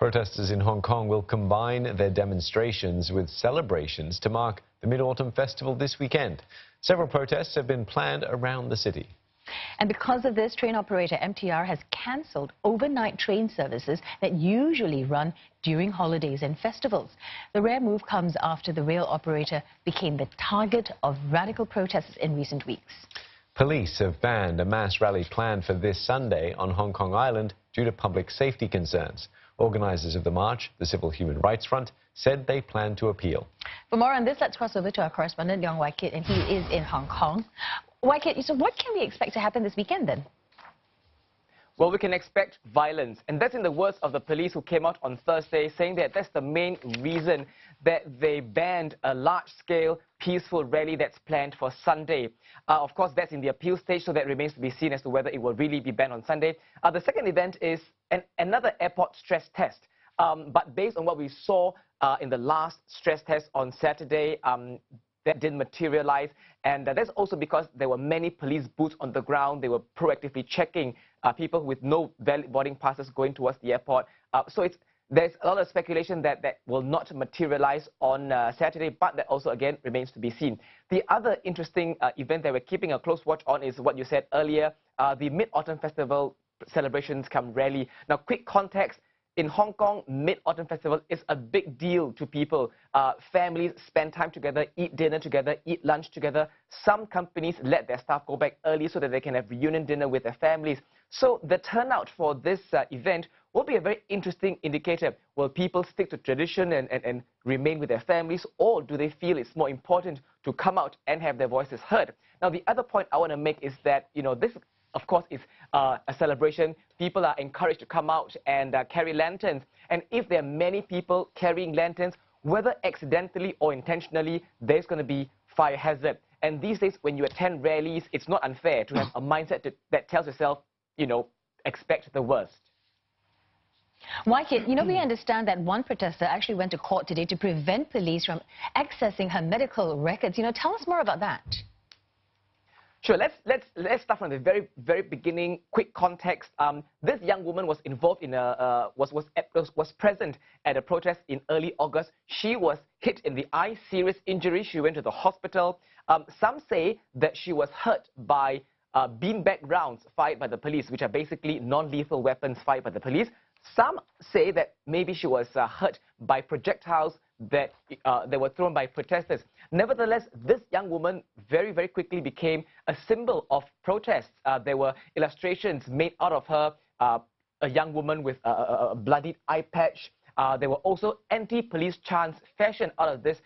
Protesters in Hong Kong will combine their demonstrations with celebrations to mark the Mid-Autumn Festival this weekend. Several protests have been planned around the city. And because of this, train operator MTR has cancelled overnight train services that usually run during holidays and festivals. The rare move comes after the rail operator became the target of radical protests in recent weeks. Police have banned a mass rally planned for this Sunday on Hong Kong Island due to public safety concerns. Organisers of the march, the Civil Human Rights Front, said they plan to appeal. For more on this, let's cross over to our correspondent, Leong Wai-Kit, and he is in Hong Kong. Wai-Kit, so what can we expect to happen this weekend then? Well, we can expect violence, and that's in the words of the police who came out on Thursday saying that that's the main reason that they banned a large-scale peaceful rally that's planned for Sunday. Of course, that's in the appeal stage, so that remains to be seen as to whether it will really be banned on Sunday. The second event is another airport stress test, but based on what we saw in the last stress test on Saturday, that didn't materialize, and that's also because there were many police boots on the ground. They were proactively checking people with no valid boarding passes going towards the airport. So there's a lot of speculation that that will not materialize on Saturday, but that also, again, remains to be seen. The other interesting event that we're keeping a close watch on is what you said earlier, the Mid-Autumn Festival celebrations come rally. Now, quick context. In Hong Kong, Mid-Autumn Festival is a big deal to people. Families spend time together, eat dinner together, eat lunch together. Some companies let their staff go back early so that they can have reunion dinner with their families. So the turnout for this event will be a very interesting indicator. Will people stick to tradition and remain with their families, or do they feel it's more important to come out and have their voices heard? Now, the other point I want to make is that, this of course, is a celebration. People are encouraged to come out and carry lanterns. And if there are many people carrying lanterns, whether accidentally or intentionally, there's going to be fire hazard. And these days, when you attend rallies, it's not unfair to have a mindset that tells yourself, expect the worst. Wai-Kit, we understand that one protester actually went to court today to prevent police from accessing her medical records. Tell us more about that. Sure. Let's start from the very beginning. Quick context. This young woman was involved in was present at a protest in early August. She was hit in the eye, serious injury. She went to the hospital. Some say that she was hurt by beanbag rounds fired by the police, which are basically non-lethal weapons fired by the police. Some say that maybe she was hurt by projectiles that were thrown by protesters. Nevertheless, this young woman very quickly became a symbol of protests. There were illustrations made out of her, a young woman with a bloodied eye patch. There were also anti-police chants fashioned out of this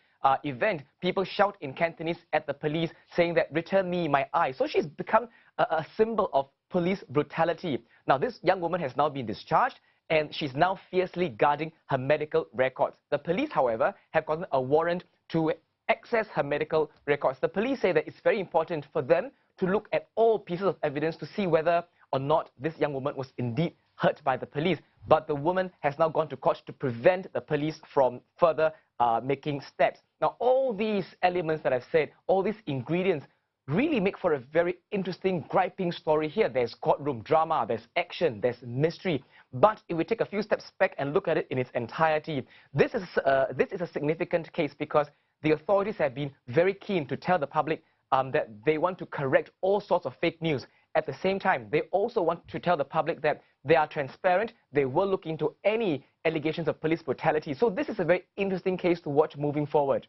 event. People shout in Cantonese at the police saying that, "Return me my eye." So she's become a symbol of police brutality. Now, this young woman has now been discharged, and she's now fiercely guarding her medical records. The police, however, have gotten a warrant to access her medical records. The police say that it's very important for them to look at all pieces of evidence to see whether or not this young woman was indeed hurt by the police. But the woman has now gone to court to prevent the police from further making steps. Now, all these elements that I've said, all these ingredients, really make for a very interesting, griping story here. There's courtroom drama, there's action, there's mystery. But if we take a few steps back and look at it in its entirety, this is a significant case because the authorities have been very keen to tell the public that they want to correct all sorts of fake news. At the same time, they also want to tell the public that they are transparent. They will look into any allegations of police brutality. So this is a very interesting case to watch moving forward.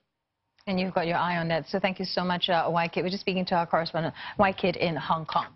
And you've got your eye on that. So thank you so much, Wai-Kit. We're just speaking to our correspondent, Wai-Kit, in Hong Kong.